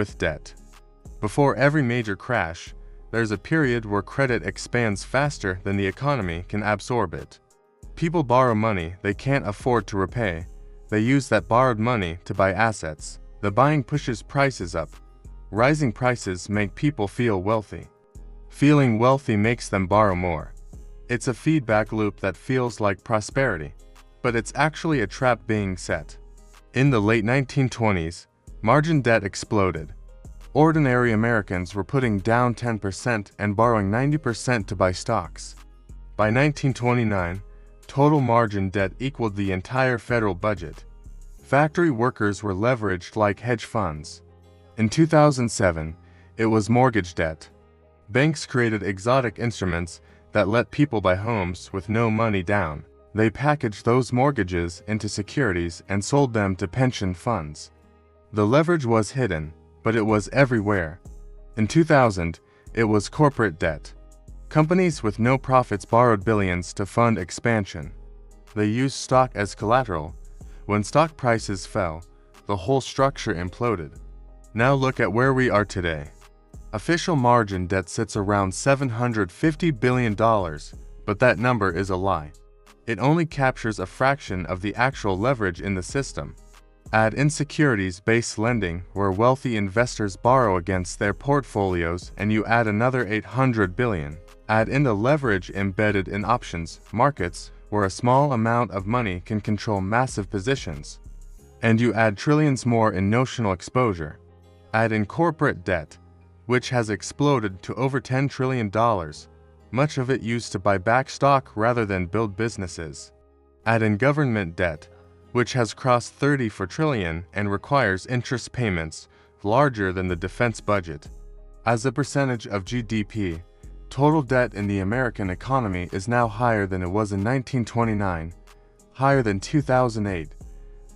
with debt. Before every major crash, there's a period where credit expands faster than the economy can absorb it. People borrow money they can't afford to repay. They use that borrowed money to buy assets. The buying pushes prices up. Rising prices make people feel wealthy. Feeling wealthy makes them borrow more. It's a feedback loop that feels like prosperity, but it's actually a trap being set. In the late 1920s, margin debt exploded. Ordinary Americans were putting down 10% and borrowing 90% to buy stocks. By 1929, total margin debt equaled the entire federal budget. Factory workers were leveraged like hedge funds. In 2007, it was mortgage debt. Banks created exotic instruments that let people buy homes with no money down. They packaged those mortgages into securities and sold them to pension funds. The leverage was hidden, but it was everywhere. In 2000, it was corporate debt. Companies with no profits borrowed billions to fund expansion. They used stock as collateral. When stock prices fell, the whole structure imploded. Now look at where we are today. Official margin debt sits around $750 billion, but that number is a lie. It only captures a fraction of the actual leverage in the system. Add in securities-based lending, where wealthy investors borrow against their portfolios, and you add another $800 billion. Add in the leverage embedded in options markets, where a small amount of money can control massive positions. And you add trillions more in notional exposure. Add in corporate debt, which has exploded to over $10 trillion, much of it used to buy back stock rather than build businesses. Add in government debt, which has crossed $34 trillion and requires interest payments larger than the defense budget. As a percentage of GDP, total debt in the American economy is now higher than it was in 1929, higher than 2008,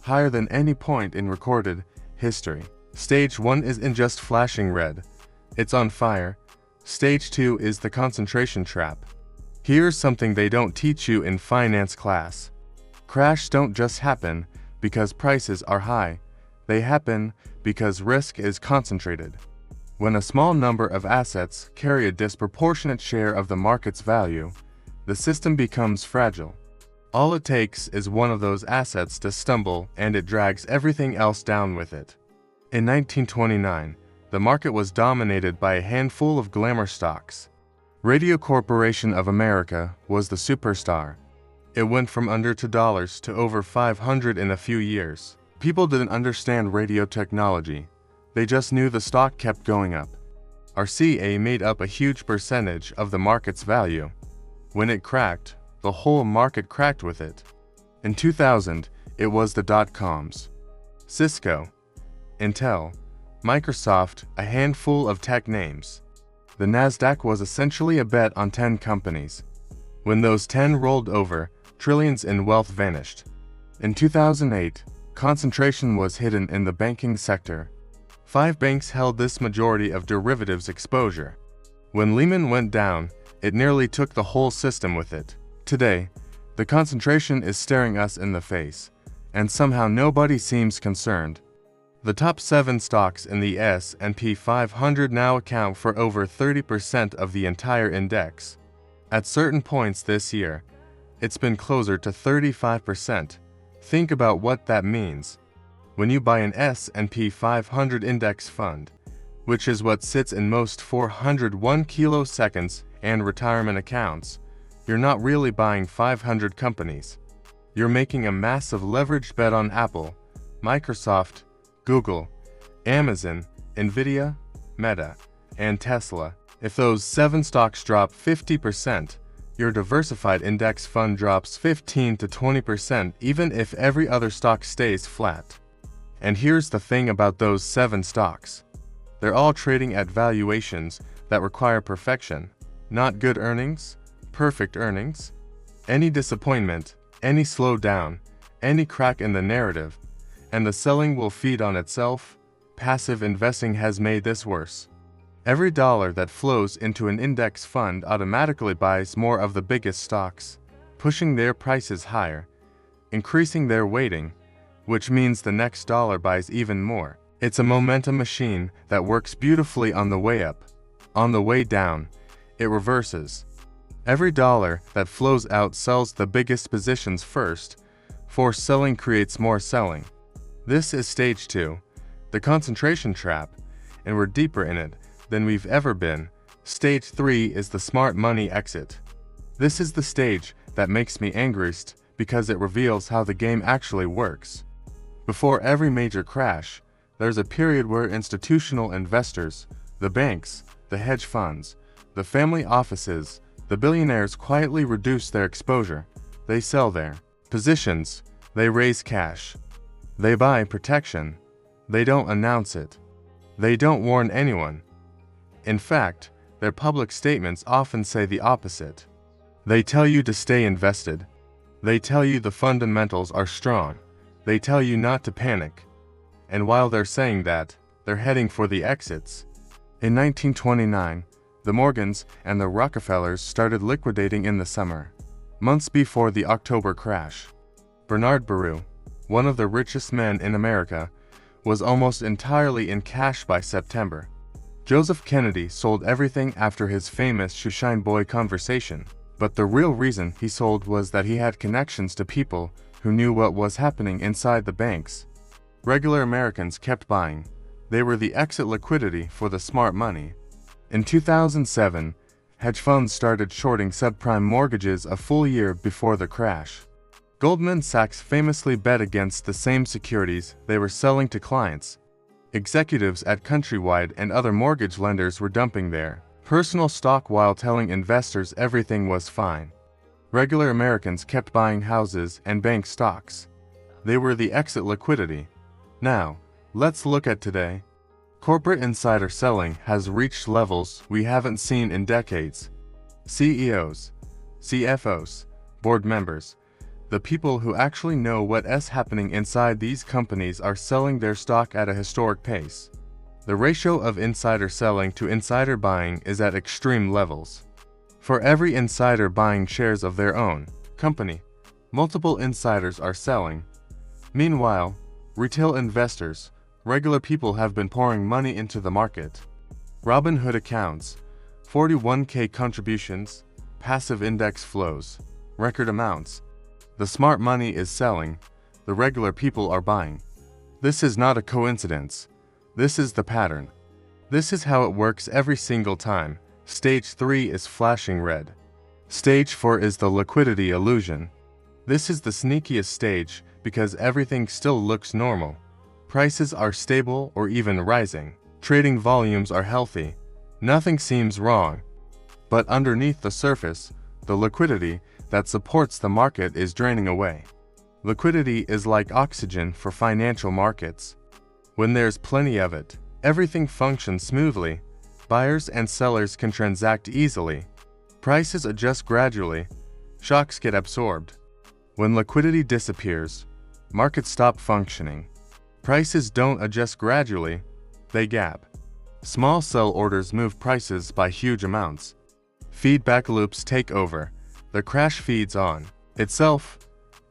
higher than any point in recorded history. Stage 1 isn't just flashing red, it's on fire. Stage 2 is the concentration trap. Here's something they don't teach you in finance class. Crashes don't just happen because prices are high. They happen because risk is concentrated. When a small number of assets carry a disproportionate share of the market's value, the system becomes fragile. All it takes is one of those assets to stumble and it drags everything else down with it. In 1929, the market was dominated by a handful of glamour stocks. Radio Corporation of America was the superstar. It went from under $2 to over 500 in a few years. People didn't understand radio technology. They just knew the stock kept going up. RCA made up a huge percentage of the market's value. When it cracked, the whole market cracked with it. In 2000, it was the dot-coms. Cisco, Intel, Microsoft, a handful of tech names. The Nasdaq was essentially a bet on 10 companies. When those 10 rolled over, trillions in wealth vanished. In 2008, concentration was hidden in the banking sector. 5 banks held this majority of derivatives exposure. When Lehman went down, it nearly took the whole system with it. Today, the concentration is staring us in the face, and somehow nobody seems concerned. The top 7 stocks in the S&P 500 now account for over 30% of the entire index. At certain points this year, it's been closer to 35%. Think about what that means. When you buy an S&P 500 index fund, which is what sits in most 401 kiloseconds and retirement accounts, you're not really buying 500 companies. You're making a massive leveraged bet on Apple, Microsoft, Google, Amazon, Nvidia, Meta, and Tesla. If those 7 stocks drop 50%, your diversified index fund drops 15 to 20% even if every other stock stays flat. And here's the thing about those 7 stocks. They're all trading at valuations that require perfection, not good earnings, perfect earnings. Any disappointment, any slowdown, any crack in the narrative, and the selling will feed on itself. Passive investing has made this worse. Every dollar that flows into an index fund automatically buys more of the biggest stocks, pushing their prices higher, increasing their weighting, which means the next dollar buys even more. It's a momentum machine that works beautifully on the way up. On the way down, it reverses. Every dollar that flows out sells the biggest positions first, for selling creates more selling. This is stage 2, the concentration trap, and we're deeper in it than we've ever been. Stage 3 is the smart money exit. This is the stage that makes me angriest because it reveals how the game actually works. Before every major crash, there's a period where institutional investors, the banks, the hedge funds, the family offices, the billionaires quietly reduce their exposure. They sell their positions, they raise cash, they buy protection. They don't announce it. They don't warn anyone. In fact, their public statements often say the opposite. They tell you to stay invested. They tell you the fundamentals are strong. They tell you not to panic. And while they're saying that, they're heading for the exits. In 1929, the Morgans and the Rockefellers started liquidating in the summer, months before the October crash. Bernard Baruch, one of the richest men in America, was almost entirely in cash by September. Joseph Kennedy sold everything after his famous shoeshine boy conversation, but the real reason he sold was that he had connections to people who knew what was happening inside the banks. Regular Americans kept buying. They were the exit liquidity for the smart money. In 2007, hedge funds started shorting subprime mortgages a full year before the crash. Goldman Sachs famously bet against the same securities they were selling to clients. Executives at Countrywide and other mortgage lenders were dumping their personal stock while telling investors everything was fine. Regular Americans kept buying houses and bank stocks. They were the exit liquidity. Now, let's look at today. Corporate insider selling has reached levels we haven't seen in decades. CEOs, CFOs, board members, the people who actually know what's happening inside these companies are selling their stock at a historic pace. The ratio of insider selling to insider buying is at extreme levels. For every insider buying shares of their own company, multiple insiders are selling. Meanwhile, retail investors, regular people have been pouring money into the market. Robinhood accounts, 41K contributions, passive index flows, record amounts. The smart money is selling, the regular people are buying. This is not a coincidence. This is the pattern. This is how it works every single time. Stage 3 is flashing red. Stage 4 is the liquidity illusion. This is the sneakiest stage because everything still looks normal. Prices are stable or even rising. Trading volumes are healthy. Nothing seems wrong. But underneath the surface, the liquidity that supports the market is draining away. Liquidity is like oxygen for financial markets. When there's plenty of it, everything functions smoothly. Buyers and sellers can transact easily. Prices adjust gradually. Shocks get absorbed. When liquidity disappears, markets stop functioning. Prices don't adjust gradually, they gap. Small sell orders move prices by huge amounts. Feedback loops take over. The crash feeds on itself.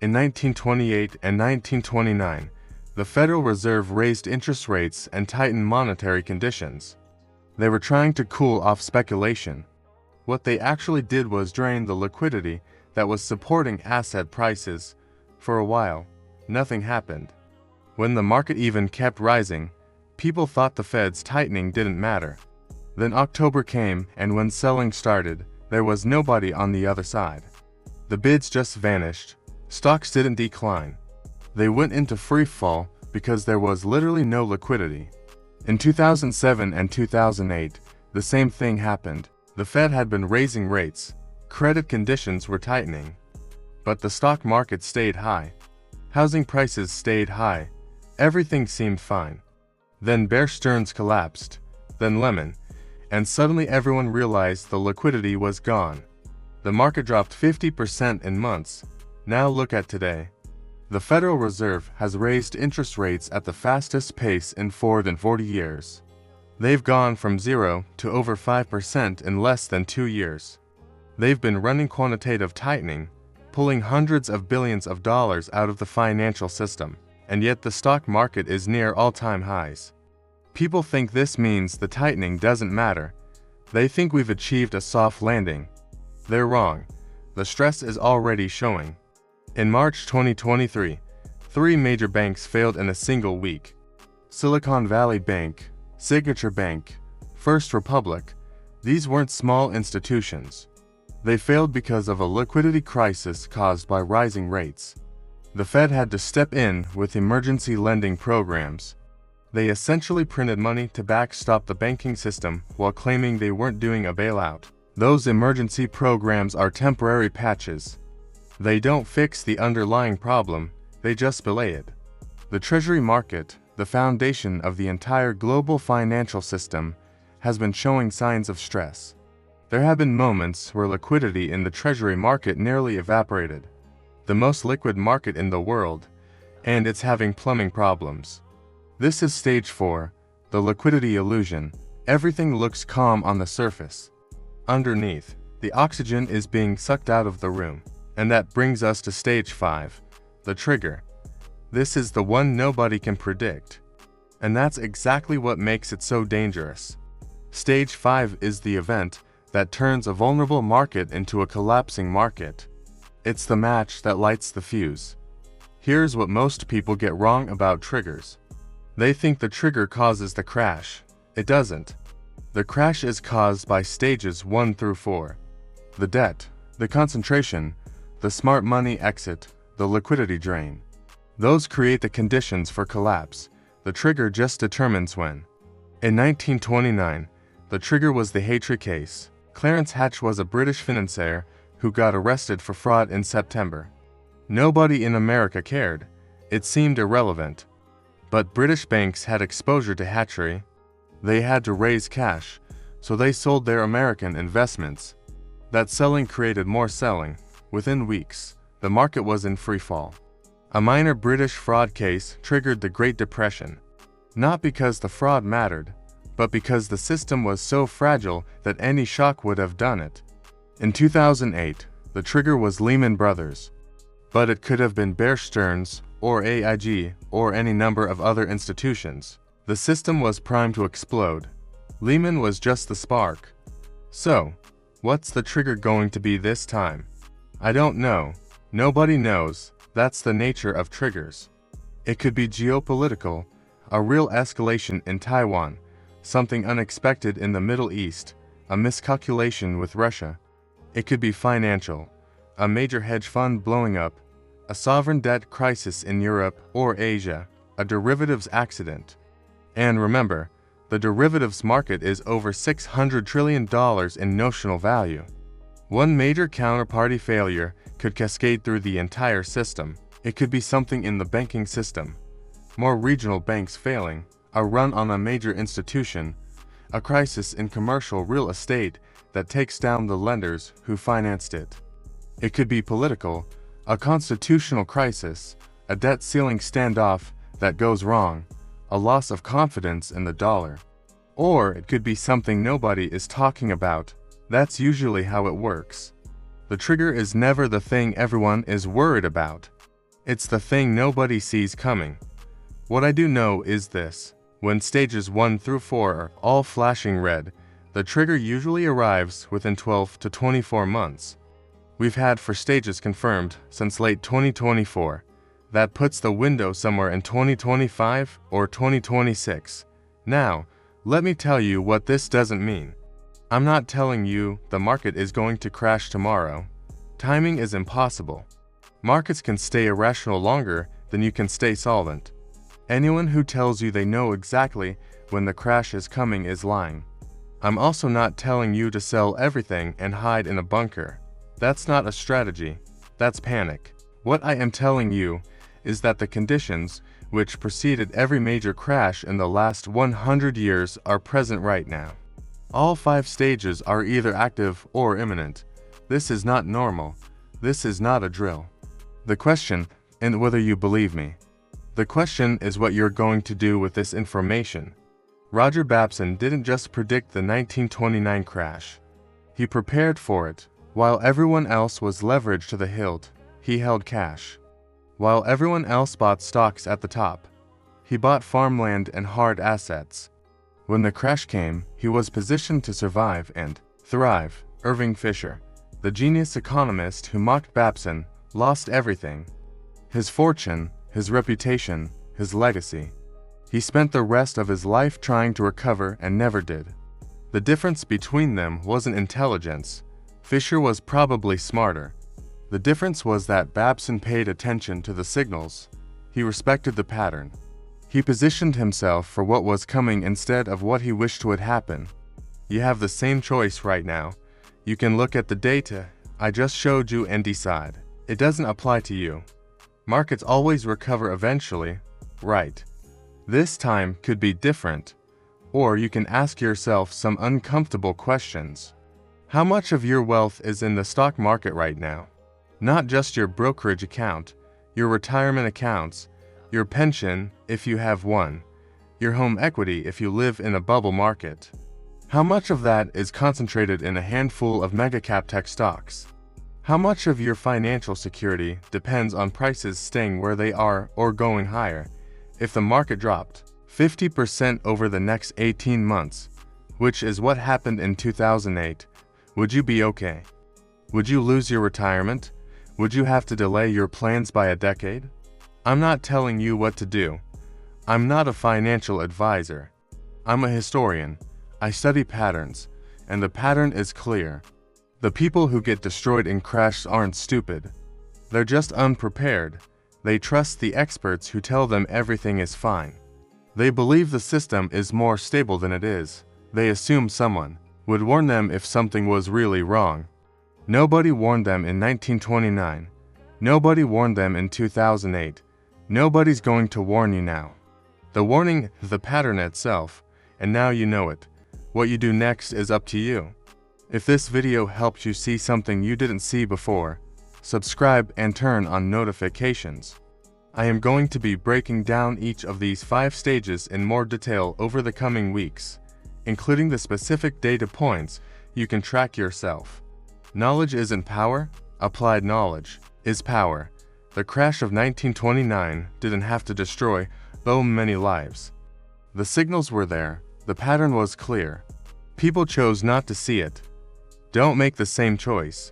In 1928 and 1929, the Federal Reserve raised interest rates and tightened monetary conditions. They were trying to cool off speculation. What they actually did was drain the liquidity that was supporting asset prices. For a while, nothing happened. When the market even kept rising, people thought the Fed's tightening didn't matter. Then October came, and when selling started, there was nobody on the other side. The bids just vanished. Stocks didn't decline. They went into free fall because there was literally no liquidity. In 2007 and 2008, the same thing happened. The Fed had been raising rates. Credit conditions were tightening. But the stock market stayed high. Housing prices stayed high. Everything seemed fine. Then Bear Stearns collapsed. Then Lehman. And suddenly everyone realized the liquidity was gone. The market dropped 50% in months. Now look at today. The Federal Reserve has raised interest rates at the fastest pace in more than 40 years. They've gone from 0 to over 5% in less than 2 years. They've been running quantitative tightening, pulling hundreds of billions of dollars out of the financial system, and yet the stock market is near all-time highs. People think this means the tightening doesn't matter. They think we've achieved a soft landing. They're wrong. The stress is already showing. In March 2023, 3 major banks failed in a single week. Silicon Valley Bank, Signature Bank, First Republic. These weren't small institutions. They failed because of a liquidity crisis caused by rising rates. The Fed had to step in with emergency lending programs. They essentially printed money to backstop the banking system while claiming they weren't doing a bailout. Those emergency programs are temporary patches. They don't fix the underlying problem, they just delay it. The Treasury market, the foundation of the entire global financial system, has been showing signs of stress. There have been moments where liquidity in the Treasury market nearly evaporated. The most liquid market in the world, and it's having plumbing problems. This is stage 4, the liquidity illusion. Everything looks calm on the surface. Underneath, the oxygen is being sucked out of the room. And that brings us to stage 5, the trigger. This is the one nobody can predict. And that's exactly what makes it so dangerous. Stage 5 is the event that turns a vulnerable market into a collapsing market. It's the match that lights the fuse. Here's what most people get wrong about triggers. They think the trigger causes the crash. It doesn't. The crash is caused by stages 1 through 4. The debt, the concentration, the smart money exit, the liquidity drain. Those create the conditions for collapse. The trigger just determines when. In 1929, the trigger was the Hatry case. Clarence Hatch was a British financier who got arrested for fraud in September. Nobody in America cared. It seemed irrelevant. But British banks had exposure to Hatchery. They had to raise cash, so they sold their American investments. That selling created more selling. Within weeks, the market was in free fall. A minor British fraud case triggered the Great Depression. Not because the fraud mattered, but because the system was so fragile that any shock would have done it. In 2008, the trigger was Lehman Brothers. But it could have been Bear Stearns, or AIG, or any number of other institutions. The system was primed to explode. Lehman was just the spark. So, what's the trigger going to be this time? I don't know. Nobody knows. That's the nature of triggers. It could be geopolitical, a real escalation in Taiwan, something unexpected in the Middle East, a miscalculation with Russia. It could be financial, a major hedge fund blowing up, a sovereign debt crisis in Europe or Asia, a derivatives accident. And remember, the derivatives market is over $600 trillion in notional value. One major counterparty failure could cascade through the entire system. It could be something in the banking system, more regional banks failing, a run on a major institution, a crisis in commercial real estate that takes down the lenders who financed it. It could be political, a constitutional crisis, a debt ceiling standoff that goes wrong, a loss of confidence in the dollar. Or it could be something nobody is talking about. That's usually how it works. The trigger is never the thing everyone is worried about. It's the thing nobody sees coming. What I do know is this: when stages 1 through 4 are all flashing red, the trigger usually arrives within 12 to 24 months. We've had 4 stages confirmed since late 2024. That puts the window somewhere in 2025 or 2026. Now, let me tell you what this doesn't mean. I'm not telling you the market is going to crash tomorrow. Timing is impossible. Markets can stay irrational longer than you can stay solvent. Anyone who tells you they know exactly when the crash is coming is lying. I'm also not telling you to sell everything and hide in a bunker. That's not a strategy. That's panic. What I am telling you is that the conditions which preceded every major crash in the last 100 years are present right now. All 5 stages are either active or imminent. This is not normal. This is not a drill. The question isn't whether you believe me. The question is what you're going to do with this information. Roger Babson didn't just predict the 1929 crash. He prepared for it. While everyone else was leveraged to the hilt, he held cash. While everyone else bought stocks at the top, he bought farmland and hard assets. When the crash came, he was positioned to survive and thrive. Irving Fisher, the genius economist who mocked Babson, lost everything. His fortune, his reputation, his legacy. He spent the rest of his life trying to recover and never did. The difference between them wasn't intelligence. Fisher was probably smarter. The difference was that Babson paid attention to the signals. He respected the pattern. He positioned himself for what was coming instead of what he wished would happen. You have the same choice right now. You can look at the data I just showed you and decide. It doesn't apply to you. Markets always recover eventually, right? This time could be different. Or you can ask yourself some uncomfortable questions. How much of your wealth is in the stock market right now? Not just your brokerage account, your retirement accounts, your pension if you have one, your home equity if you live in a bubble market. How much of that is concentrated in a handful of mega-cap tech stocks? How much of your financial security depends on prices staying where they are or going higher? If the market dropped 50% over the next 18 months, which is what happened in 2008, would you be okay? Would you lose your retirement? Would you have to delay your plans by a decade? I'm not telling you what to do. I'm not a financial advisor. I'm a historian. I study patterns, and the pattern is clear. The people who get destroyed in crashes aren't stupid. They're just unprepared. They trust the experts who tell them everything is fine. They believe the system is more stable than it is. They assume someone would warn them if something was really wrong. Nobody warned them in 1929. Nobody warned them in 2008. Nobody's going to warn you now. The warning is the pattern itself, and now you know it. What you do next is up to you. If this video helped you see something you didn't see before, subscribe and turn on notifications. I am going to be breaking down each of these 5 stages in more detail over the coming weeks, including the specific data points you can track yourself. Knowledge isn't power, applied knowledge is power. The crash of 1929 didn't have to destroy so many lives. The signals were there, the pattern was clear. People chose not to see it. Don't make the same choice.